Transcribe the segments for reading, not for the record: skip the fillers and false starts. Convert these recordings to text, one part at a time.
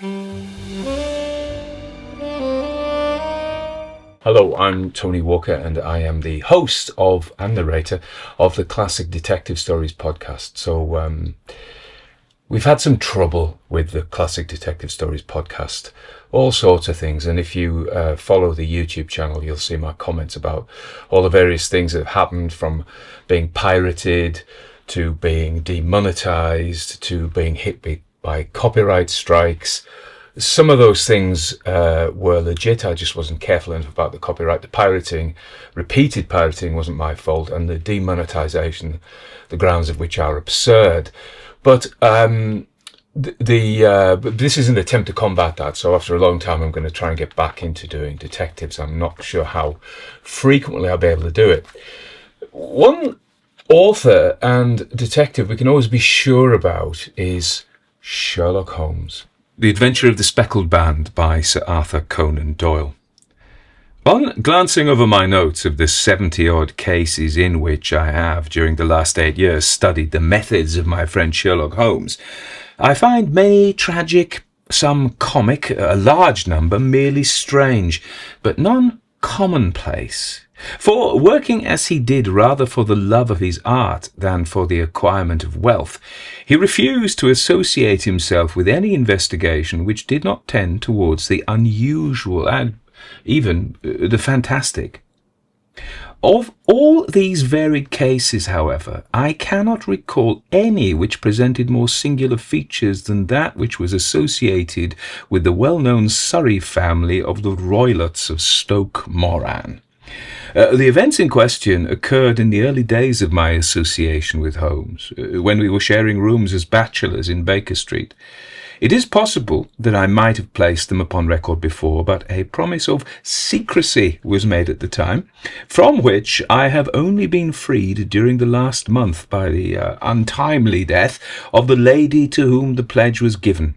Hello, I'm Tony Walker, and I am the host of and narrator of the Classic Detective Stories podcast. So we've had some trouble with the Classic Detective Stories podcast, all sorts of things. And if you follow the YouTube channel, you'll see my comments about all the various things that have happened, from being pirated to being demonetized to being hit by copyright strikes. Some of those things were legit. I just wasn't careful enough about the copyright. The pirating, repeated pirating, wasn't my fault, and the demonetization, the grounds of which are absurd. But this is an attempt to combat that. So after a long time, I'm going to try and get back into doing detectives. I'm not sure how frequently I'll be able to do it. One author and detective we can always be sure about is Sherlock Holmes. The Adventure of the Speckled Band by Sir Arthur Conan Doyle. On glancing over my notes of the 70-odd cases in which I have, during the last 8 years, studied the methods of my friend Sherlock Holmes, I find many tragic, some comic, a large number merely strange, but none commonplace. For, working as he did rather for the love of his art than for the acquirement of wealth, he refused to associate himself with any investigation which did not tend towards the unusual and even the fantastic. Of all these varied cases, however, I cannot recall any which presented more singular features than that which was associated with the well-known Surrey family of the Roylotts of Stoke Moran. The events in question occurred in the early days of my association with Holmes, when we were sharing rooms as bachelors in Baker Street. It is possible that I might have placed them upon record before, but a promise of secrecy was made at the time, from which I have only been freed during the last month by the untimely death of the lady to whom the pledge was given.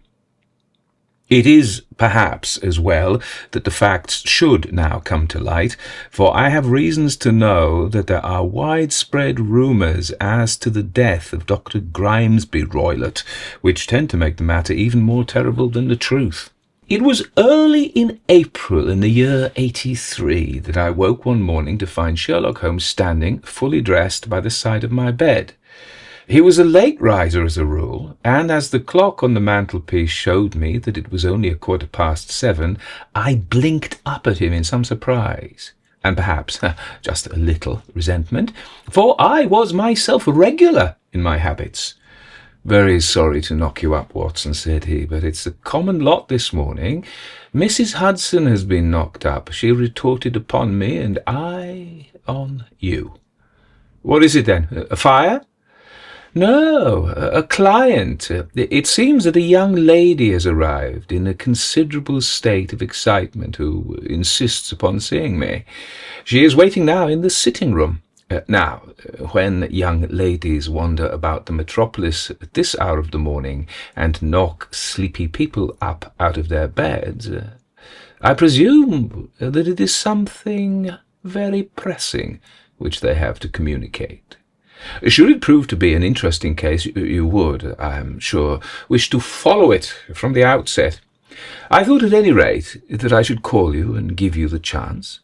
It is perhaps as well that the facts should now come to light, for I have reasons to know that there are widespread rumours as to the death of Dr. Grimesby Roylott, which tend to make the matter even more terrible than the truth. It was early in April in the year 83 that I woke one morning to find Sherlock Holmes standing, fully dressed, by the side of my bed. He was a late riser as a rule, and as the clock on the mantelpiece showed me that it was only 7:15, I blinked up at him in some surprise, and perhaps just a little resentment, for I was myself regular in my habits. "Very sorry to knock you up, Watson," said he, "but it's a common lot this morning. Mrs. Hudson has been knocked up. She retorted upon me, and I on you." "What is it then? A fire?" "No, a client. It seems that a young lady has arrived in a considerable state of excitement who insists upon seeing me. She is waiting now in the sitting-room. Now, when young ladies wander about the metropolis at this hour of the morning and knock sleepy people up out of their beds, I presume that it is something very pressing which they have to communicate. Should it prove to be an interesting case, you would, I am sure, wish to follow it from the outset. I thought at any rate that I should call you and give you the chance.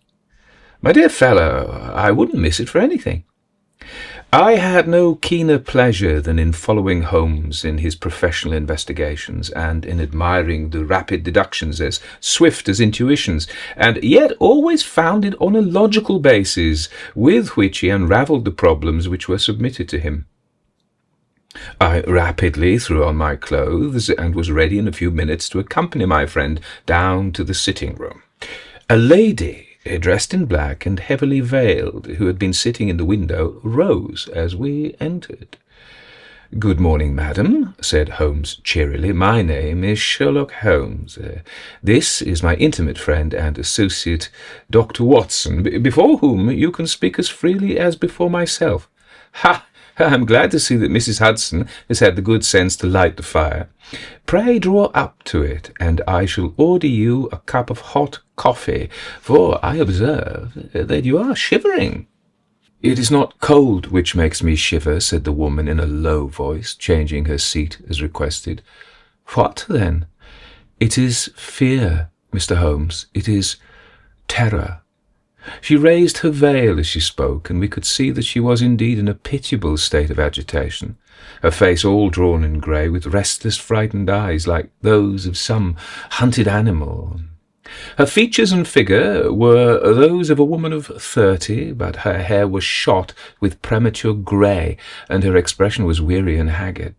My dear fellow, I wouldn't miss it for anything." I had no keener pleasure than in following Holmes in his professional investigations, and in admiring the rapid deductions as swift as intuitions, and yet always founded on a logical basis, with which he unravelled the problems which were submitted to him. I rapidly threw on my clothes, and was ready in a few minutes to accompany my friend down to the sitting-room. A lady, dressed in black and heavily veiled, who had been sitting in the window, rose as we entered. "Good morning, madam," said Holmes cheerily. "My name is Sherlock Holmes. This is my intimate friend and associate, Dr. Watson, before whom you can speak as freely as before myself." "Ha! I'm glad to see that Mrs. Hudson has had the good sense to light the fire. Pray draw up to it, and I shall order you a cup of hot coffee, for I observe that you are shivering." "It is not cold which makes me shiver," said the woman in a low voice, changing her seat as requested. "What, then?" It is fear, Mr. Holmes. It is terror. She raised her veil as she spoke, and we could see that she was indeed in a pitiable state of agitation, her face all drawn in grey, with restless, frightened eyes like those of some hunted animal. Her features and figure were those of a woman of 30, but her hair was shot with premature grey, and her expression was weary and haggard.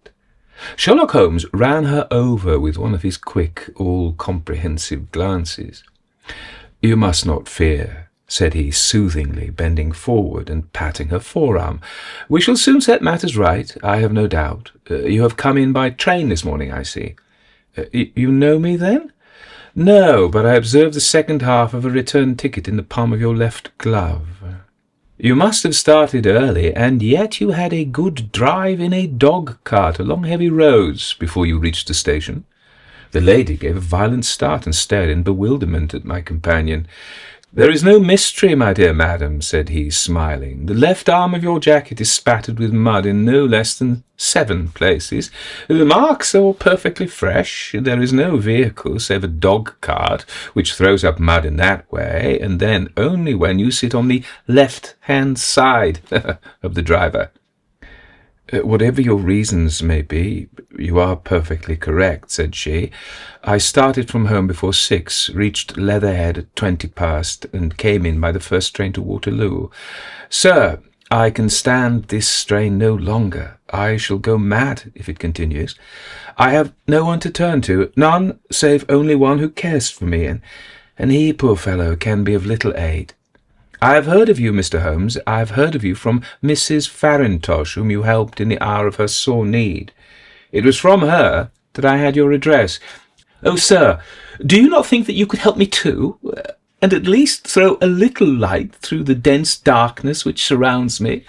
Sherlock Holmes ran her over with one of his quick, all-comprehensive glances. "You must not fear," said he soothingly, bending forward and patting her forearm. "We shall soon set matters right, I have no doubt. You have come in by train this morning, I see." You know me, then?" "No, but I observed the second half of a return ticket in the palm of your left glove." "You must have started early, and yet you had a good drive in a dog-cart along heavy roads before you reached the station." The lady gave a violent start and stared in bewilderment at my companion. "There is no mystery, my dear madam," said he, smiling. "The left arm of your jacket is spattered with mud in no less than 7 places. The marks are perfectly fresh. There is no vehicle save a dog-cart which throws up mud in that way, and then only when you sit on the left-hand side of the driver." "Whatever your reasons may be, you are perfectly correct," said she. "I started from home before 6, reached Leatherhead at 20 past, and came in by the first train to Waterloo. Sir, I can stand this strain no longer. I shall go mad if it continues. I have no one to turn to, none save only one who cares for me, and he, poor fellow, can be of little aid. I have heard of you, Mr. Holmes. I have heard of you from Mrs. Farintosh, whom you helped in the hour of her sore need. It was from her that I had your address. Oh, sir, do you not think that you could help me too, and at least throw a little light through the dense darkness which surrounds me?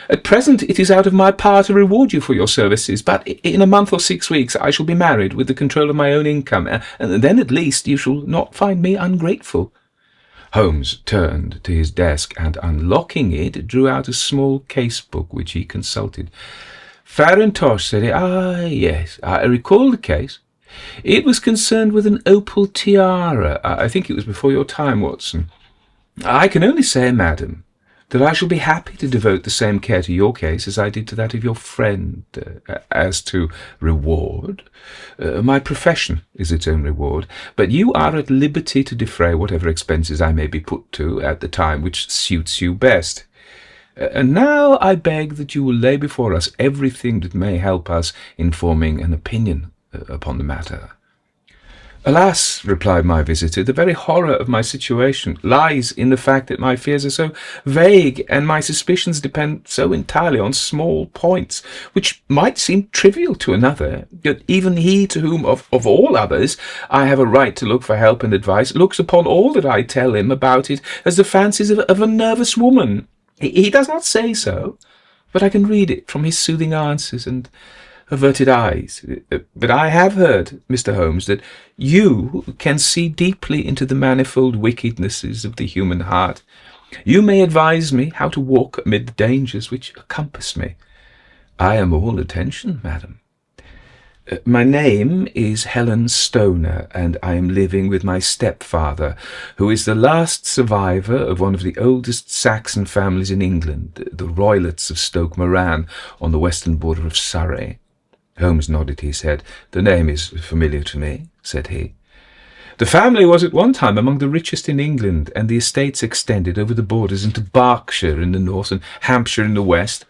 At present it is out of my power to reward you for your services, but in a month or 6 weeks I shall be married with the control of my own income, and then at least you shall not find me ungrateful." Holmes turned to his desk and, unlocking it, drew out a small case-book which he consulted. "Farintosh," said he. "Ah, yes, I recall the case. It was concerned with an opal tiara. I think it was before your time, Watson. I can only say, madam, that I shall be happy to devote the same care to your case as I did to that of your friend. As to reward, my profession is its own reward, but you are at liberty to defray whatever expenses I may be put to at the time which suits you best. And now I beg that you will lay before us everything that may help us in forming an opinion upon the matter." "Alas," replied my visitor, "the very horror of my situation lies in the fact that my fears are so vague, and my suspicions depend so entirely on small points, which might seem trivial to another, yet even he to whom, of all others, I have a right to look for help and advice, looks upon all that I tell him about it as the fancies of a nervous woman. He does not say so, but I can read it from his soothing answers and averted eyes. But I have heard, Mr. Holmes, that you can see deeply into the manifold wickednesses of the human heart. You may advise me how to walk amid the dangers which compass me." "I am all attention, madam." "My name is Helen Stoner, and I am living with my stepfather, who is the last survivor of one of the oldest Saxon families in England, the Roylotts of Stoke Moran, on the western border of Surrey." Holmes nodded his head. "The name is familiar to me," said he. "The family was at one time among the richest in England, and the estates extended over the borders into Berkshire in the north and Hampshire in the west.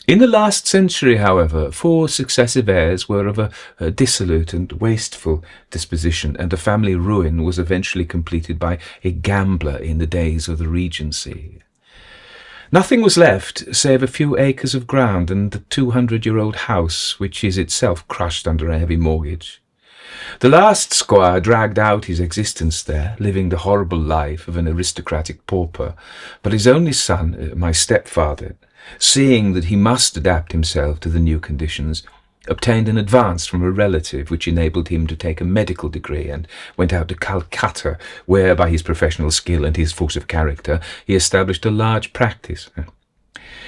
In the last century, however, 4 successive heirs were of a dissolute and wasteful disposition, and the family ruin was eventually completed by a gambler in the days of the Regency. Nothing was left save a few acres of ground and the 200-year-old house, which is itself crushed under a heavy mortgage. The last squire dragged out his existence there, living the horrible life of an aristocratic pauper, but his only son, my stepfather, seeing that he must adapt himself to the new conditions, obtained an advance from a relative which enabled him to take a medical degree, and went out to Calcutta, where, by his professional skill and his force of character, he established a large practice.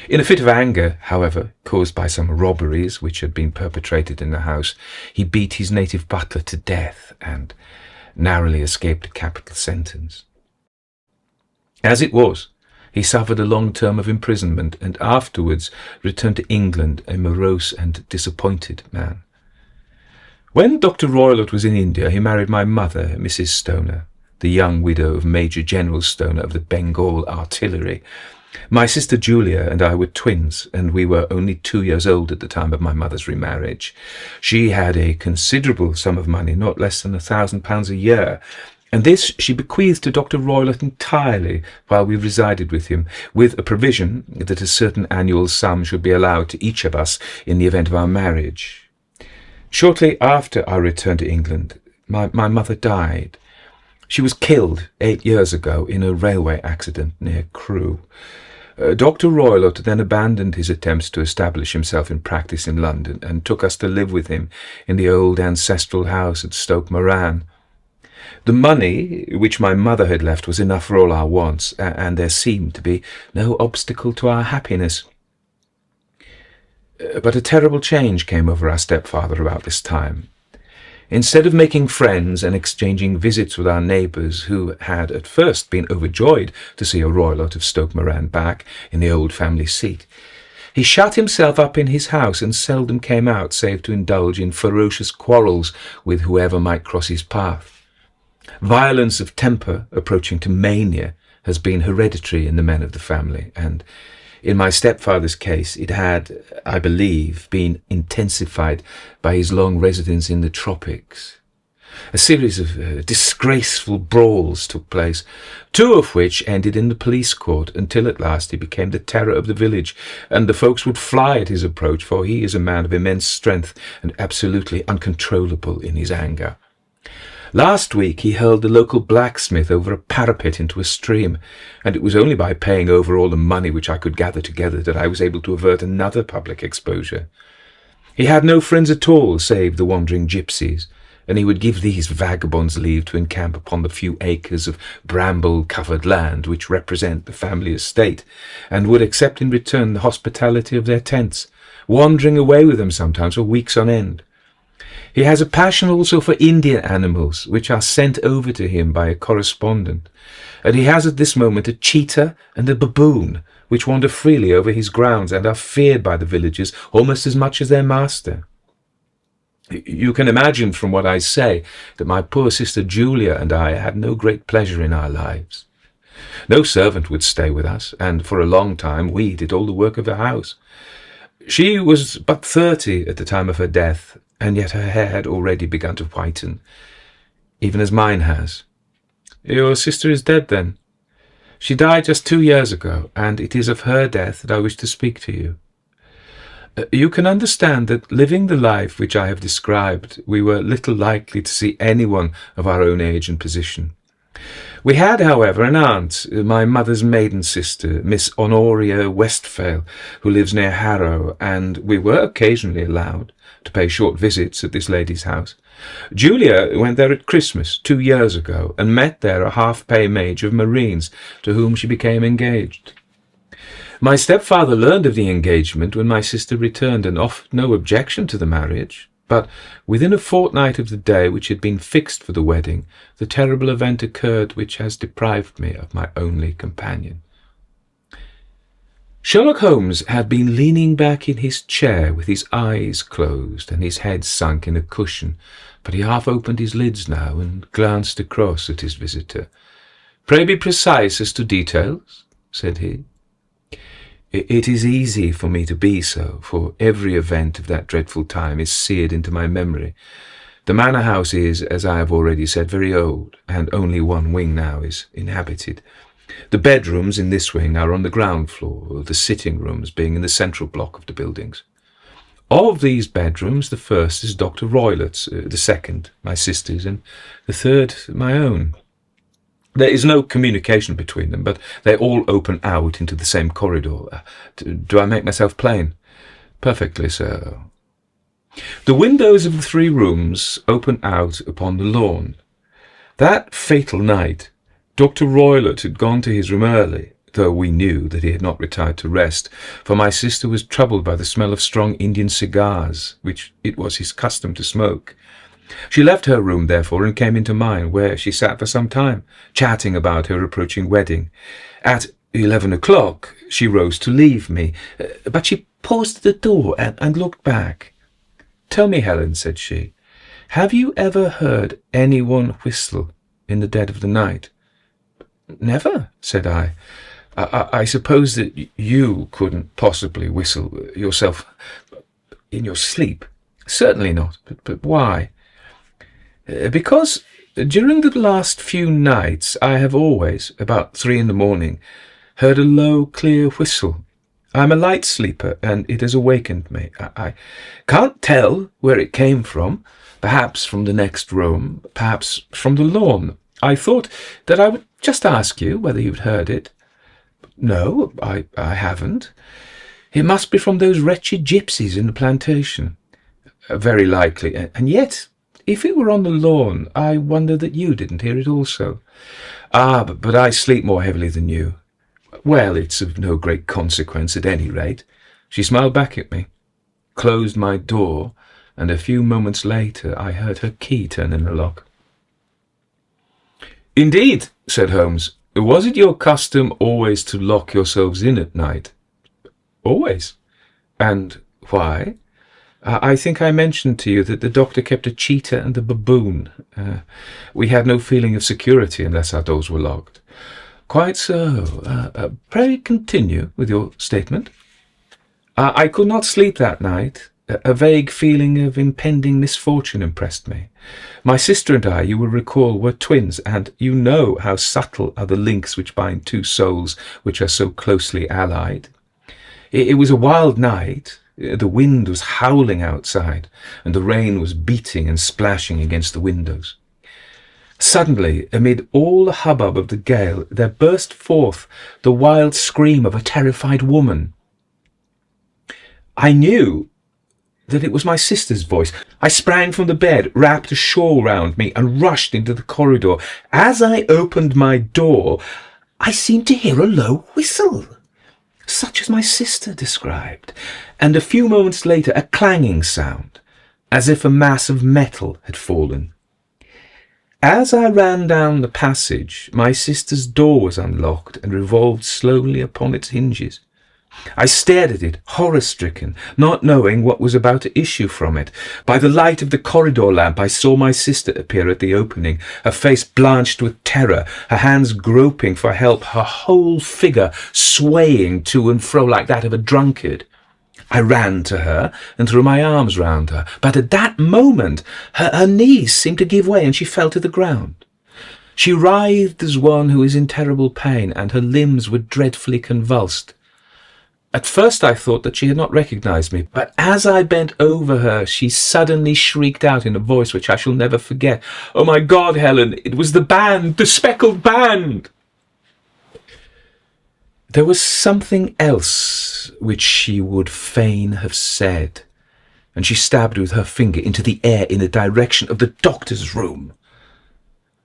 In a fit of anger, however, caused by some robberies which had been perpetrated in the house, he beat his native butler to death and narrowly escaped a capital sentence. As it was, he suffered a long term of imprisonment and afterwards returned to England a morose and disappointed man. When Dr. Roylott was in India, he married my mother, Mrs. Stoner, the young widow of Major General Stoner of the Bengal Artillery. My sister Julia and I were twins, and we were only 2 years old at the time of my mother's remarriage. She had a considerable sum of money, not less than £1,000 a year, and this she bequeathed to Dr. Roylott entirely while we resided with him, with a provision that a certain annual sum should be allowed to each of us in the event of our marriage. Shortly after our return to England, my mother died. She was killed 8 years ago in a railway accident near Crewe. Dr. Roylott then abandoned his attempts to establish himself in practice in London and took us to live with him in the old ancestral house at Stoke Moran. The money which my mother had left was enough for all our wants, and there seemed to be no obstacle to our happiness. But a terrible change came over our stepfather about this time. Instead of making friends and exchanging visits with our neighbours, who had at first been overjoyed to see a Roylott of Stoke Moran back in the old family seat, he shut himself up in his house and seldom came out save to indulge in ferocious quarrels with whoever might cross his path. Violence of temper, approaching to mania, has been hereditary in the men of the family, and in my stepfather's case, it had, I believe, been intensified by his long residence in the tropics. A series of disgraceful brawls took place, 2 of which ended in the police court, until at last he became the terror of the village, and the folks would fly at his approach, for he is a man of immense strength and absolutely uncontrollable in his anger. Last week he hurled the local blacksmith over a parapet into a stream, and it was only by paying over all the money which I could gather together that I was able to avert another public exposure. He had no friends at all save the wandering gypsies, and he would give these vagabonds leave to encamp upon the few acres of bramble-covered land which represent the family estate, and would accept in return the hospitality of their tents, wandering away with them sometimes for weeks on end. He has a passion also for Indian animals, which are sent over to him by a correspondent, and he has at this moment a cheetah and a baboon, which wander freely over his grounds and are feared by the villagers almost as much as their master. You can imagine from what I say that my poor sister Julia and I had no great pleasure in our lives. No servant would stay with us, and for a long time we did all the work of the house. She was but 30 at the time of her death, and yet her hair had already begun to whiten, even as mine has. Your sister is dead, then? She died just 2 years ago, and it is of her death that I wish to speak to you. You can understand that, living the life which I have described, we were little likely to see anyone of our own age and position. We had, however, an aunt, my mother's maiden sister, Miss Honoria Westphale, who lives near Harrow, and we were occasionally allowed to pay short visits at this lady's house. Julia went there at Christmas 2 years ago, and met there a half-pay major of Marines, to whom she became engaged. My stepfather learned of the engagement when my sister returned, and offered no objection to the marriage. But within a fortnight of the day which had been fixed for the wedding, the terrible event occurred which has deprived me of my only companion. Sherlock Holmes had been leaning back in his chair with his eyes closed and his head sunk in a cushion, but he half opened his lids now and glanced across at his visitor. "Pray be precise as to details," said he. "It is easy for me to be so, for every event of that dreadful time is seared into my memory. The manor house is, as I have already said, very old, and only one wing now is inhabited. The bedrooms in this wing are on the ground floor, the sitting rooms being in the central block of the buildings. Of these bedrooms, the first is Dr. Roylott's, the second my sister's, and the third my own. There is no communication between them, but they all open out into the same corridor. Do I make myself plain?" "Perfectly so." "The windows of the 3 rooms open out upon the lawn. That fatal night, Dr. Roylott had gone to his room early, though we knew that he had not retired to rest, for my sister was troubled by the smell of strong Indian cigars, which it was his custom to smoke. She left her room, therefore, and came into mine, where she sat for some time, chatting about her approaching wedding. At 11 o'clock she rose to leave me, but she paused at the door and looked back. "Tell me, Helen," said she, "have you ever heard anyone whistle in the dead of the night?" "Never," said I. I suppose that you couldn't possibly whistle yourself in your sleep." "Certainly not. But why?" "Because during the last few nights I have always, about 3 in the morning, heard a low, clear whistle. I'm a light sleeper, and it has awakened me. I can't tell where it came from, perhaps from the next room, perhaps from the lawn. I thought that I would just ask you whether you'd heard it." "No, I haven't. It must be from those wretched gypsies in the plantation." "Very likely, and yet, if it were on the lawn, I wonder that you didn't hear it also." But I sleep more heavily than you." "Well, it's of no great consequence at any rate." She smiled back at me, closed my door, and a few moments later I heard her key turn in the lock. "Indeed," said Holmes. "Was it your custom always to lock yourselves in at night?" "Always." "And why?" I think I mentioned to you that the doctor kept a cheetah and a baboon. We had no feeling of security unless our doors were locked." "Quite so. Pray continue with your statement." "I could not sleep that night. A vague feeling of impending misfortune impressed me. My sister and I, you will recall, were twins, and you know how subtle are the links which bind two souls which are so closely allied. It was a wild night. The wind was howling outside, and the rain was beating and splashing against the windows. Suddenly, amid all the hubbub of the gale, there burst forth the wild scream of a terrified woman. I knew that it was my sister's voice. I sprang from the bed, wrapped a shawl round me, and rushed into the corridor. As I opened my door, I seemed to hear a low whistle, such as my sister described, and a few moments later a clanging sound, as if a mass of metal had fallen. As I ran down the passage, my sister's door was unlocked and revolved slowly upon its hinges. I stared at it, horror-stricken, not knowing what was about to issue from it. By the light of the corridor lamp I saw my sister appear at the opening, her face blanched with terror, her hands groping for help, her whole figure swaying to and fro like that of a drunkard. I ran to her and threw my arms round her, but at that moment her knees seemed to give way and she fell to the ground. She writhed as one who is in terrible pain, and her limbs were dreadfully convulsed. At first I thought that she had not recognized me, but as I bent over her, she suddenly shrieked out in a voice which I shall never forget, "Oh my God, Helen, it was the band, the Speckled band!" There was something else which she would fain have said, and she stabbed with her finger into the air in the direction of the doctor's room.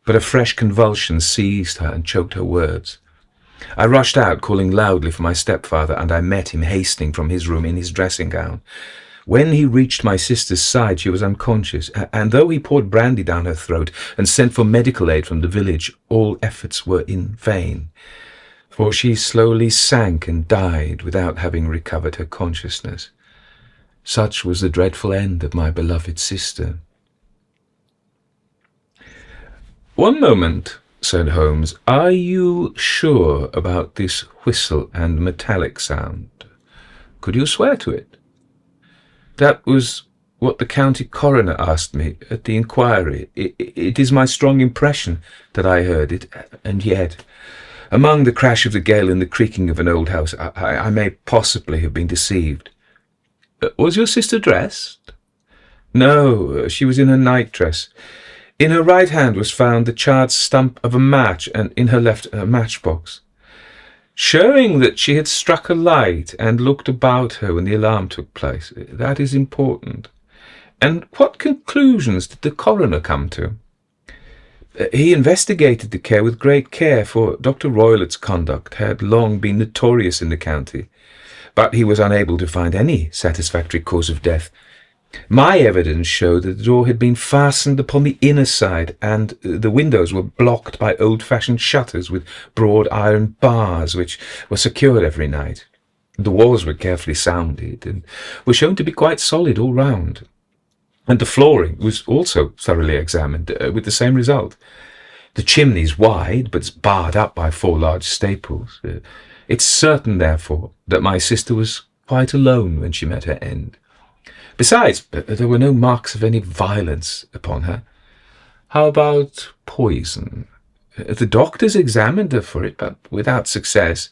But a fresh convulsion seized her and choked her words. I rushed out, calling loudly for my stepfather, and I met him hastening from his room in his dressing gown. When he reached my sister's side, she was unconscious, and though he poured brandy down her throat and sent for medical aid from the village, all efforts were in vain, for she slowly sank and died without having recovered her consciousness. Such was the dreadful end of my beloved sister. "One moment," said Holmes. "Are you sure about this whistle and metallic sound? Could you swear to it?" "That was what the county coroner asked me at the inquiry. It is my strong impression that I heard it, and yet, among the crash of the gale and the creaking of an old house, I may possibly have been deceived." "Was your sister dressed?" "No, she was in her night-dress. In her right hand was found the charred stump of a match, and in her left a matchbox, showing that she had struck a light and looked about her when the alarm took place. That is important. And what conclusions did the coroner come to?" He investigated the care with great care, for Dr. Roylott's conduct had long been notorious in the county, but he was unable to find any satisfactory cause of death. My evidence showed that the door had been fastened upon the inner side, and the windows were blocked by old-fashioned shutters with broad iron bars, which were secured every night. The walls were carefully sounded, and were shown to be quite solid all round. And the flooring was also thoroughly examined, with the same result. The chimney's wide, but barred up by 4 large staples. It's certain, therefore, that my sister was quite alone when she met her end. Besides, there were no marks of any violence upon her. How about poison? The doctors examined her for it, but without success.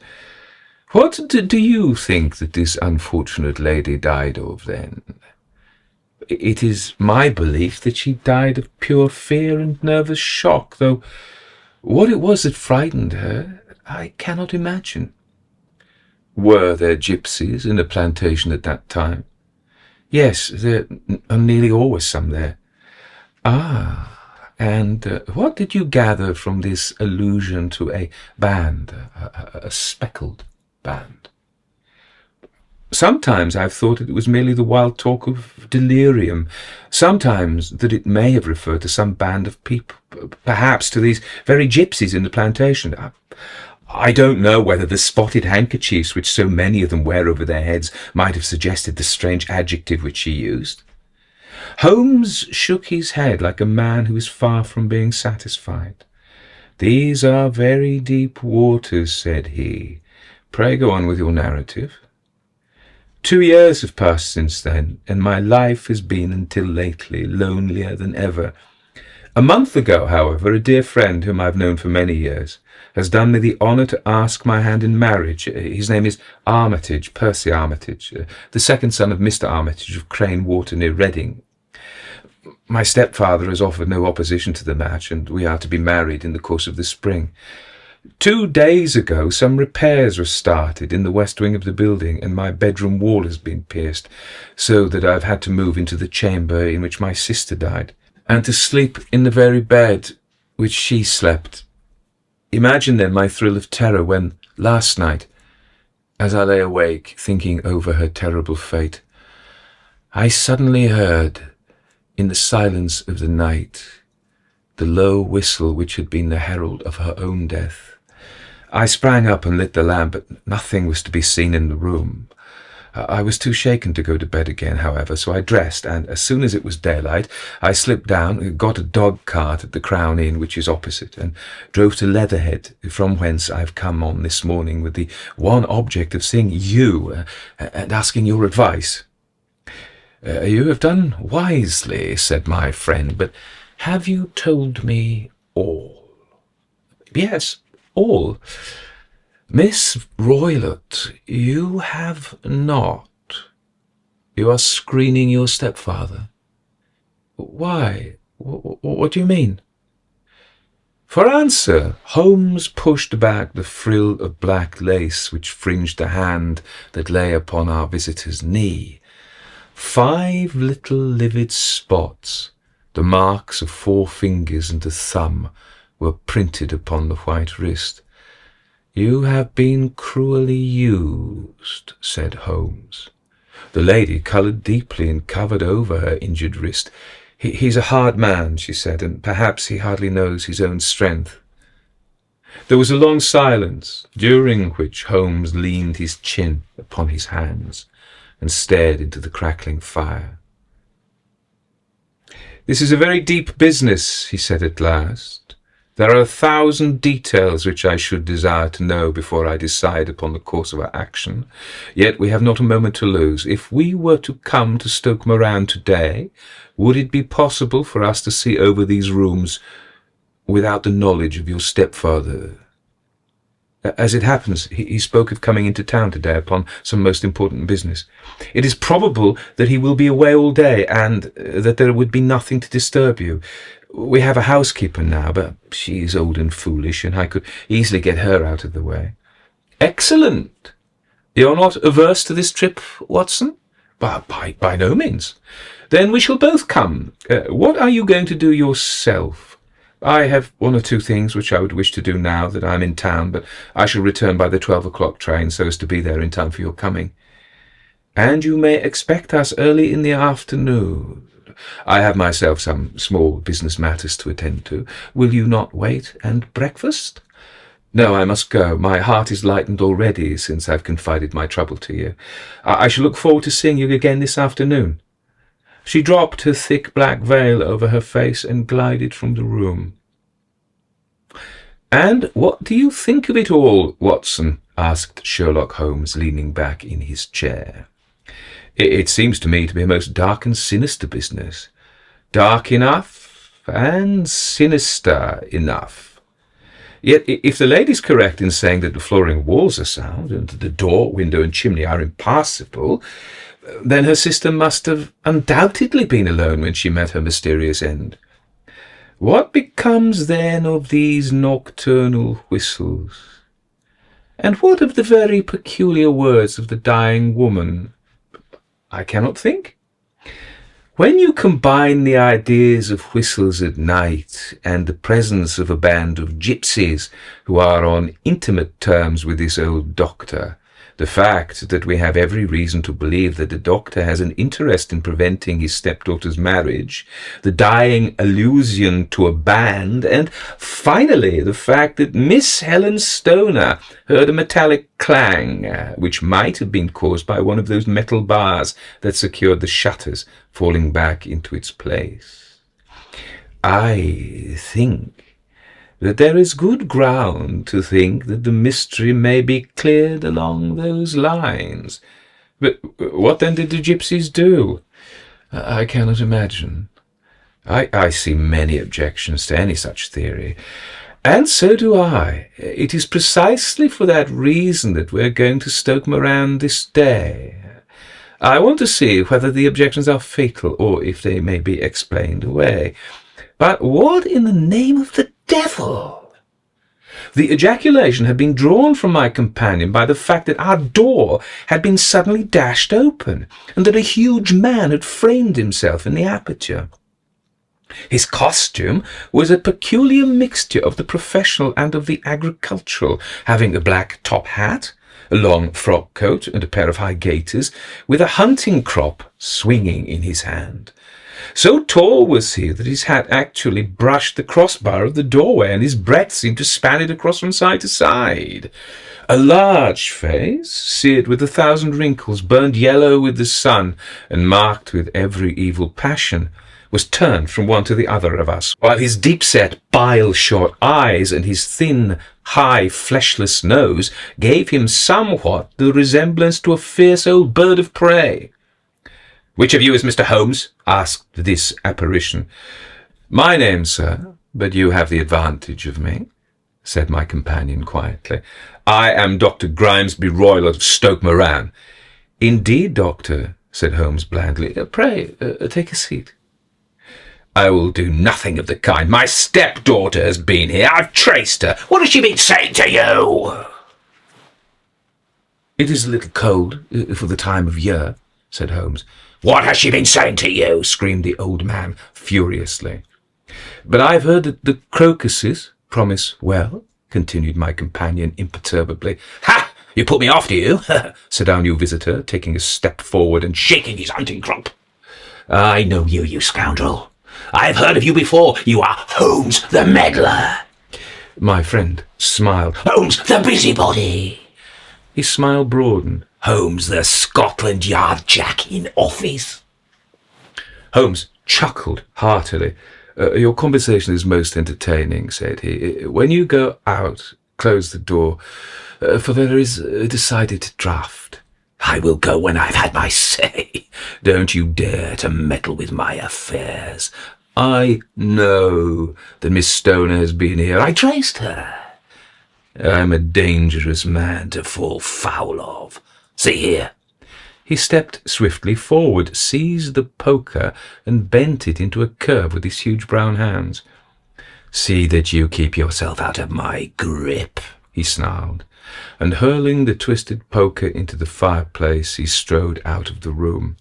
What do you think that this unfortunate lady died of, then? It is my belief that she died of pure fear and nervous shock, though what it was that frightened her, I cannot imagine. Were there gypsies in the plantation at that time? Yes, there are nearly always some there. Ah, and what did you gather from this allusion to a band, a speckled band? Sometimes I've thought that it was merely the wild talk of delirium, sometimes that it may have referred to some band of people, perhaps to these very gypsies in the plantation. I don't know whether the spotted handkerchiefs which so many of them wear over their heads might have suggested the strange adjective which she used. Holmes shook his head like a man who is far from being satisfied. "These are very deep waters," said he. "Pray go on with your narrative." 2 years have passed since then, and my life has been until lately lonelier than ever. A month ago, however, a dear friend whom I've known for many years has done me the honour to ask my hand in marriage. His name is Armitage, Percy Armitage, the second son of Mr. Armitage of Crane Water near Reading. My stepfather has offered no opposition to the match, and we are to be married in the course of the spring. 2 days ago some repairs were started in the west wing of the building, and my bedroom wall has been pierced, so that I've had to move into the chamber in which my sister died, and to sleep in the very bed which she slept. Imagine then my thrill of terror when, last night, as I lay awake thinking over her terrible fate, I suddenly heard, in the silence of the night, the low whistle which had been the herald of her own death. I sprang up and lit the lamp, but nothing was to be seen in the room. I was too shaken to go to bed again, however, so I dressed, and as soon as it was daylight, I slipped down, got a dog cart at the Crown Inn, which is opposite, and drove to Leatherhead, from whence I've come on this morning with the one object of seeing you and asking your advice. You have done wisely, said my friend, but have you told me all? Yes, all. Miss Roylott, you have not. You are screening your stepfather. Why? What do you mean? For answer, Holmes pushed back the frill of black lace which fringed the hand that lay upon our visitor's knee. 5 little livid spots, the marks of 4 fingers and a thumb, were printed upon the white wrist. You have been cruelly used, said Holmes. The lady coloured deeply and covered over her injured wrist. He's a hard man, she said, and perhaps he hardly knows his own strength. There was a long silence, during which Holmes leaned his chin upon his hands and stared into the crackling fire. This is a very deep business, he said at last. There are 1,000 details which I should desire to know before I decide upon the course of our action. Yet we have not a moment to lose. If we were to come to Stoke Moran today, would it be possible for us to see over these rooms without the knowledge of your stepfather? As it happens, he spoke of coming into town today upon some most important business. It is probable that he will be away all day, and that there would be nothing to disturb you. We have a housekeeper now, but she is old and foolish, and I could easily get her out of the way. Excellent! You're not averse to this trip, Watson? By no means. Then we shall both come. What are you going to do yourself? I have one or two things which I would wish to do now that I'm in town, but I shall return by the 12 o'clock train so as to be there in time for your coming. And you may expect us early in the afternoon. I have myself some small business matters to attend to. Will you not wait and breakfast? No, I must go. My heart is lightened already since I've confided my trouble to you. I shall look forward to seeing you again this afternoon. She dropped her thick black veil over her face and glided from the room. "And what do you think of it all, Watson?" asked Sherlock Holmes, leaning back in his chair. It seems to me to be a most dark and sinister business. Dark enough and sinister enough. Yet, if the lady's correct in saying that the flooring walls are sound and that the door, window, and chimney are impassable, then her sister must have undoubtedly been alone when she met her mysterious end. What becomes then of these nocturnal whistles? And what of the very peculiar words of the dying woman? I cannot think. When you combine the ideas of whistles at night and the presence of a band of gypsies who are on intimate terms with this old doctor, the fact that we have every reason to believe that the doctor has an interest in preventing his stepdaughter's marriage, the dying allusion to a band, and finally the fact that Miss Helen Stoner heard a metallic clang, which might have been caused by one of those metal bars that secured the shutters falling back into its place. I think that there is good ground to think that the mystery may be cleared along those lines. But what then did the gypsies do? I cannot imagine. I see many objections to any such theory, and so do I. It is precisely for that reason that we're going to Stoke Moran this day. I want to see whether the objections are fatal or if they may be explained away. But what in the name of the devil? The ejaculation had been drawn from my companion by the fact that our door had been suddenly dashed open, and that a huge man had framed himself in the aperture. His costume was a peculiar mixture of the professional and of the agricultural, having a black top hat, a long frock coat, and a pair of high gaiters, with a hunting crop swinging in his hand. So tall was he that his hat actually brushed the crossbar of the doorway, and his breadth seemed to span it across from side to side. A large face, seared with 1,000 wrinkles, burned yellow with the sun, and marked with every evil passion, was turned from one to the other of us, while his deep-set, bile-shot eyes and his thin, high, fleshless nose gave him somewhat the resemblance to a fierce old bird of prey. "Which of you is Mr. Holmes?" asked this apparition. "My name, sir, but you have the advantage of me," said my companion quietly. "I am Dr. Grimesby Roylott of Stoke Moran." "Indeed, doctor," said Holmes blandly. "Pray, take a seat." "I will do nothing of the kind. My stepdaughter has been here. I've traced her. What has she been saying to you?" "It is a little cold for the time of year," said Holmes. "What has she been saying to you?" screamed the old man furiously. "But I've heard that the crocuses promise well," continued my companion imperturbably. "Ha! You put me off, do you?" said our new visitor, taking a step forward and shaking his hunting crop. "I know you, you scoundrel. I've heard of you before. You are Holmes the meddler." My friend smiled. "Holmes the busybody." His smile broadened. "Holmes the Scotland Yard Jack in office." Holmes chuckled heartily. "Your conversation is most entertaining," said he. "When you go out, close the door, for there is a decided draught." "I will go when I've had my say. Don't you dare to meddle with my affairs. I know that Miss Stoner has been here. I traced her. I'm a dangerous man to fall foul of. See here." He stepped swiftly forward, seized the poker, and bent it into a curve with his huge brown hands. "See that you keep yourself out of my grip," he snarled, and hurling the twisted poker into the fireplace, he strode out of the room.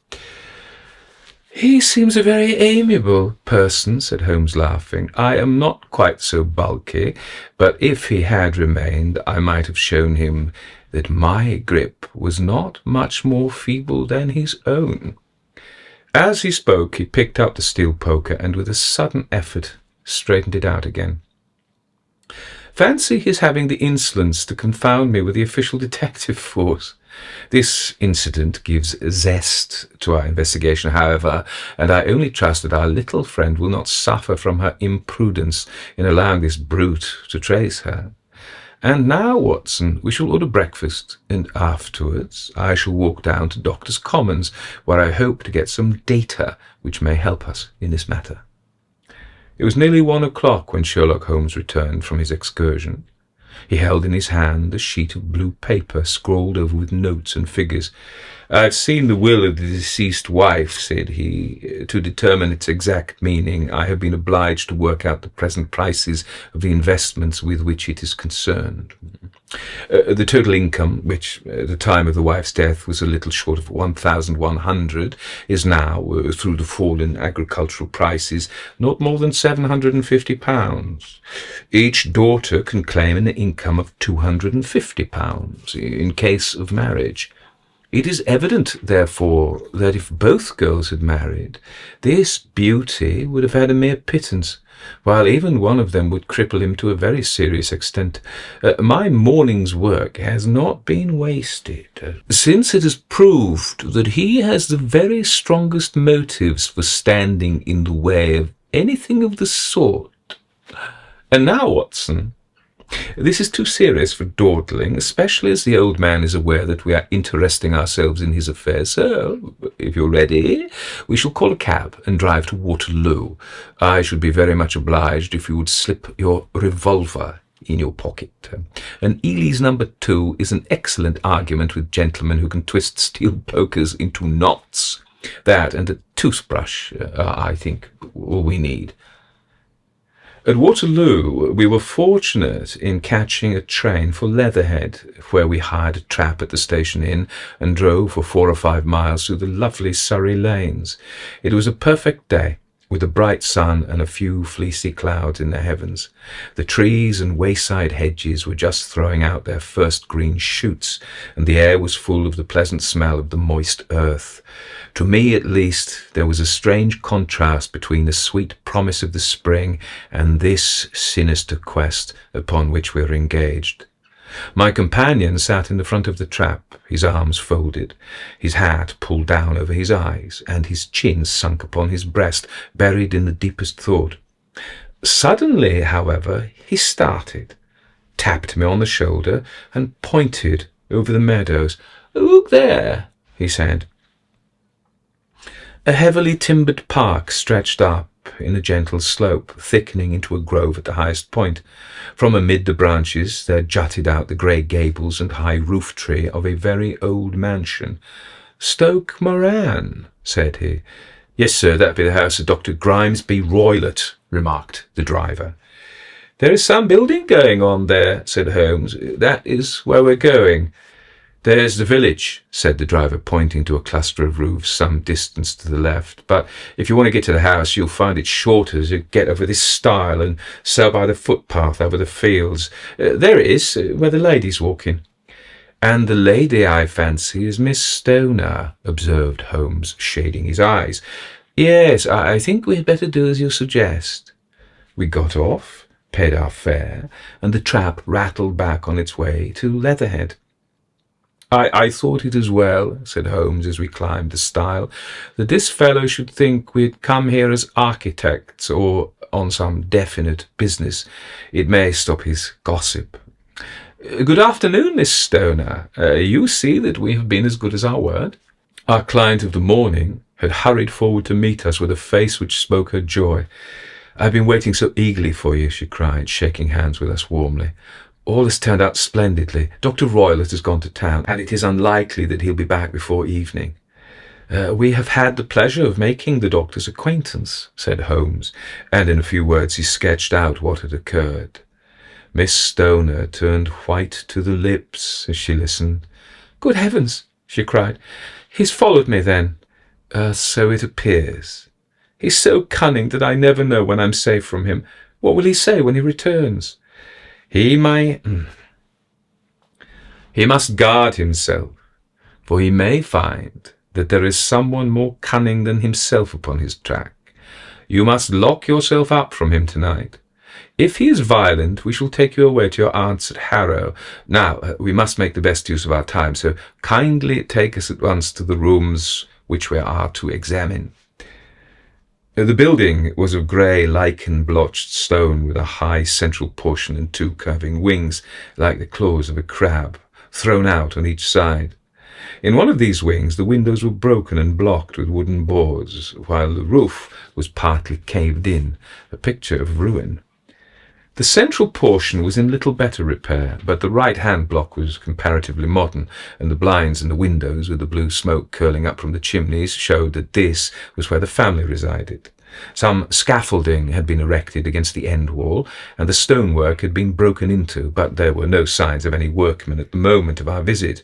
"He seems a very amiable person," said Holmes, laughing. "I am not quite so bulky, but if he had remained, I might have shown him that my grip was not much more feeble than his own." As he spoke, he picked up the steel poker and with a sudden effort straightened it out again. "Fancy his having the insolence to confound me with the official detective force. This incident gives zest to our investigation, however, and I only trust that our little friend will not suffer from her imprudence in allowing this brute to trace her. And now, Watson, we shall order breakfast, and afterwards I shall walk down to Doctors' Commons, where I hope to get some data which may help us in this matter." It was nearly 1 o'clock when Sherlock Holmes returned from his excursion. He held in his hand a sheet of blue paper scrawled over with notes and figures. "I've seen the will of the deceased wife," said he. "To determine its exact meaning, I have been obliged to work out the present prices of the investments with which it is concerned. The total income, which at the time of the wife's death was a little short of 1,100, is now, through the fall in agricultural prices, not more than £750. Each daughter can claim an income of £250 in case of marriage. It is evident, therefore, that if both girls had married, this beauty would have had a mere pittance, while even one of them would cripple him to a very serious extent. My morning's work has not been wasted, since it has proved that he has the very strongest motives for standing in the way of anything of the sort. And now, Watson, this is too serious for dawdling, especially as the old man is aware that we are interesting ourselves in his affairs. So, if you're ready, we shall call a cab and drive to Waterloo. I should be very much obliged if you would slip your revolver in your pocket. An Ely's No. 2 is an excellent argument with gentlemen who can twist steel pokers into knots. That and a toothbrush are, I think, all we need." At Waterloo, we were fortunate in catching a train for Leatherhead, where we hired a trap at the station inn and drove for 4 or 5 miles through the lovely Surrey lanes. It was a perfect day, with a bright sun and a few fleecy clouds in the heavens. The trees and wayside hedges were just throwing out their first green shoots, and the air was full of the pleasant smell of the moist earth. To me, at least, there was a strange contrast between the sweet promise of the spring and this sinister quest upon which we were engaged. My companion sat in the front of the trap, his arms folded, his hat pulled down over his eyes, and his chin sunk upon his breast, buried in the deepest thought. Suddenly, however, he started, tapped me on the shoulder, and pointed over the meadows. "Look there," he said. A heavily timbered park stretched up in a gentle slope, thickening into a grove at the highest point. From amid the branches there jutted out the grey gables and high roof tree of a very old mansion. "Stoke Moran," said he. "Yes, sir, that be the house of Dr. Grimesby Roylott," remarked the driver. "There is some building going on there," said Holmes. "That is where we're going." "There's the village," said the driver, pointing to a cluster of roofs some distance to the left. "But if you want to get to the house, you'll find it shorter as you get over this stile and so by the footpath over the fields. There it is, where the lady's walking." "And the lady, I fancy, is Miss Stoner," observed Holmes, shading his eyes. "Yes, I think we had better do as you suggest." We got off, paid our fare, and the trap rattled back on its way to Leatherhead. I thought it as well," said Holmes as we climbed the stile, "that this fellow should think we had come here as architects or on some definite business. It may stop his gossip. Good afternoon, Miss Stoner. You see that we have been as good as our word." Our client of the morning had hurried forward to meet us with a face which spoke her joy. "I've been waiting so eagerly for you," she cried, shaking hands with us warmly. "All has turned out splendidly. Dr. Roylott has gone to town, and it is unlikely that he'll be back before evening." "We have had the pleasure of making the doctor's acquaintance," said Holmes, and in a few words he sketched out what had occurred. Miss Stoner turned white to the lips as she listened. "Good heavens!" she cried. "He's followed me, then. So it appears. He's so cunning that I never know when I'm safe from him. What will he say when he returns? He must guard himself, for he may find that there is someone more cunning than himself upon his track. You must lock yourself up from him tonight. If he is violent, we shall take you away to your aunt's at Harrow. Now, we must make the best use of our time, so kindly take us at once to the rooms which we are to examine. The building was of grey lichen-blotched stone with a high central portion and two curving wings, like the claws of a crab, thrown out on each side. In one of these wings the windows were broken and blocked with wooden boards, while the roof was partly caved in, a picture of ruin. The central portion was in little better repair, but the right-hand block was comparatively modern, and the blinds in the windows, with the blue smoke curling up from the chimneys, showed that this was where the family resided. Some scaffolding had been erected against the end wall, and the stonework had been broken into, but there were no signs of any workmen at the moment of our visit.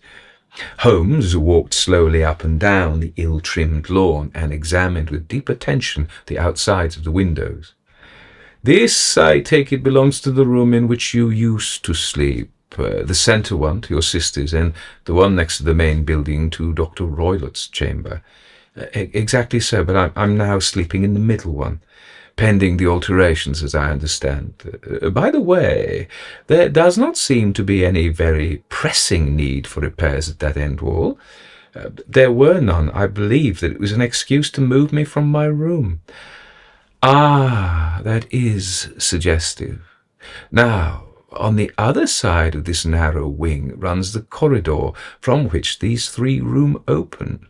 Holmes walked slowly up and down the ill-trimmed lawn, and examined with deep attention the outsides of the windows. This, I take it, belongs to the room in which you used to sleep, the centre one to your sister's, and the one next to the main building to Dr. Roylott's chamber. Exactly so, but I'm now sleeping in the middle one, pending the alterations, as I understand. By the way, there does not seem to be any very pressing need for repairs at that end wall. There were none. I believe that it was an excuse to move me from my room. Ah, that is suggestive. Now, on the other side of this narrow wing runs the corridor from which these three rooms open.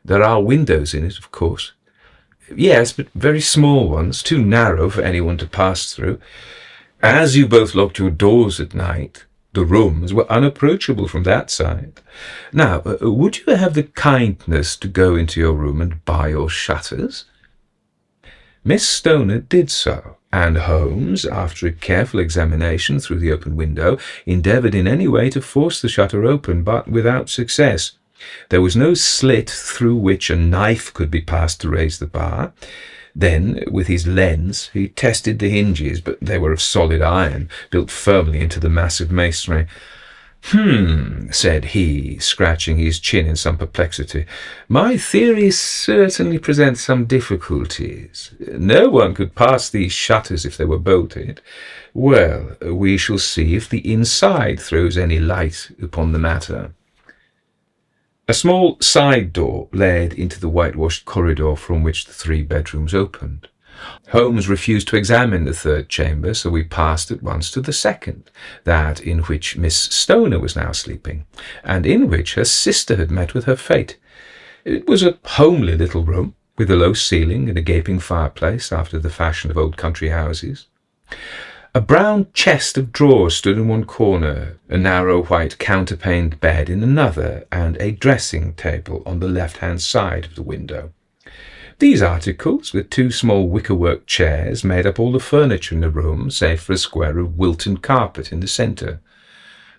There are windows in it, of course. Yes, but very small ones, too narrow for anyone to pass through. As you both locked your doors at night, the rooms were unapproachable from that side. Now, would you have the kindness to go into your room and bar your shutters? Miss Stoner did so, and Holmes, after a careful examination through the open window, endeavoured in any way to force the shutter open, but without success. There was no slit through which a knife could be passed to raise the bar. Then, with his lens, he tested the hinges, but they were of solid iron, built firmly into the massive masonry. Said he, scratching his chin in some perplexity. My theory certainly presents some difficulties. No one could pass these shutters if they were bolted. Well, we shall see if the inside throws any light upon the matter. A small side door led into the whitewashed corridor from which the three bedrooms opened. Holmes refused to examine the third chamber, so we passed at once to the second, that in which Miss Stoner was now sleeping, and in which her sister had met with her fate. It was a homely little room, with a low ceiling and a gaping fireplace after the fashion of old country houses. A brown chest of drawers stood in one corner, a narrow white counterpaned bed in another, and a dressing table on the left-hand side of the window. These articles, with two small wickerwork chairs, made up all the furniture in the room, save for a square of Wilton carpet in the centre.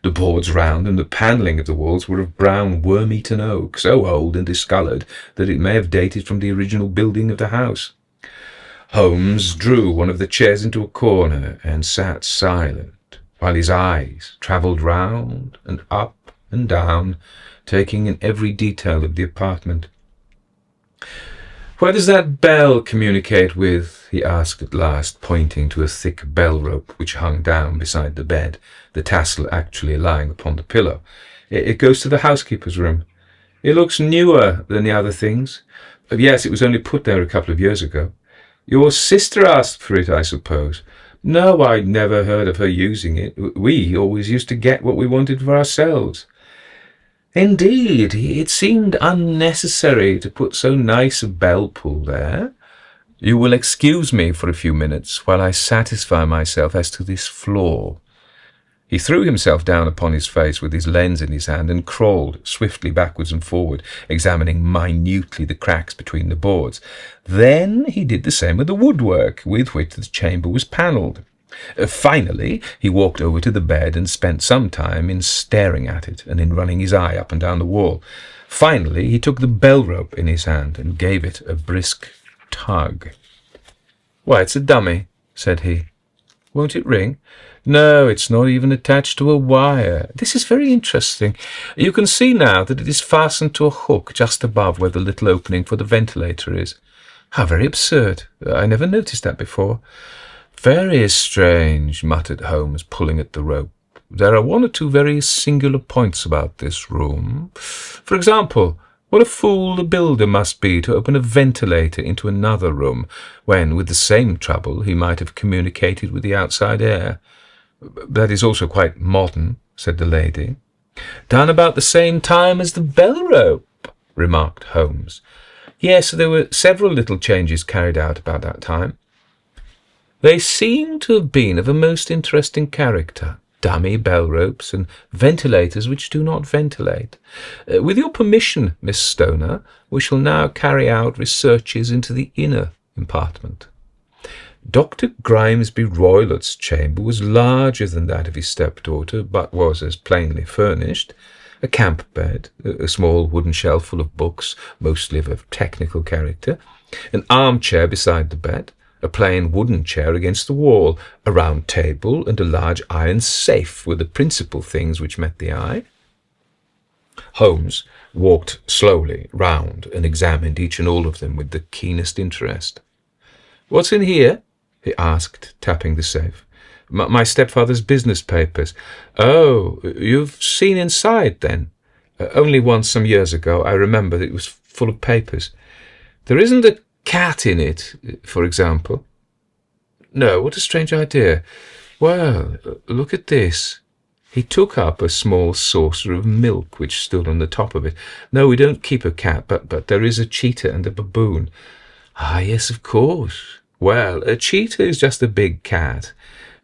The boards round and the panelling of the walls were of brown worm-eaten oak, so old and discoloured that it may have dated from the original building of the house. Holmes drew one of the chairs into a corner and sat silent, while his eyes travelled round and up and down, taking in every detail of the apartment. "Where does that bell communicate with?" he asked at last, pointing to a thick bell rope which hung down beside the bed, the tassel actually lying upon the pillow. "It goes to the housekeeper's room. It looks newer than the other things. Yes, it was only put there a couple of years ago. Your sister asked for it, I suppose?" "No, I never heard of her using it. We always used to get what we wanted for ourselves." "Indeed, it seemed unnecessary to put so nice a bell pull there. You will excuse me for a few minutes while I satisfy myself as to this floor." He threw himself down upon his face with his lens in his hand and crawled swiftly backwards and forward, examining minutely the cracks between the boards. Then he did the same with the woodwork with which the chamber was panelled. Finally, he walked over to the bed and spent some time in staring at it and in running his eye up and down the wall. Finally, he took the bell rope in his hand and gave it a brisk tug. "Why, it's a dummy," said he. "Won't it ring?" "No, it's not even attached to a wire. This is very interesting. You can see now that it is fastened to a hook just above where the little opening for the ventilator is. How very absurd. I never noticed that before." "Very strange," muttered Holmes, pulling at the rope. "There are one or two very singular points about this room. For example, what a fool the builder must be to open a ventilator into another room, when, with the same trouble, he might have communicated with the outside air." "That is also quite modern," said the lady. "Done about the same time as the bell rope," remarked Holmes. "Yes, there were several little changes carried out about that time. They seem to have been of a most interesting character. Dummy bell ropes and ventilators which do not ventilate. With your permission, Miss Stoner, we shall now carry out researches into the inner compartment." Dr. Grimesby Roylott's chamber was larger than that of his stepdaughter, but was as plainly furnished. A camp bed, a small wooden shelf full of books, mostly of a technical character, an armchair beside the bed, a plain wooden chair against the wall, a round table, and a large iron safe were the principal things which met the eye. Holmes walked slowly round and examined each and all of them with the keenest interest. "What's in here?" he asked, tapping the safe. My stepfather's business papers." "Oh, you've seen inside, then?" "Only once some years ago. I remember that it was full of papers." "There isn't a cat in it, for example?" "No, what a strange idea. Well, look at this." He took up a small saucer of milk which stood on the top of it. "No, we don't keep a cat, but there is a cheetah and a baboon." "Ah, yes, of course. Well, a cheetah is just a big cat,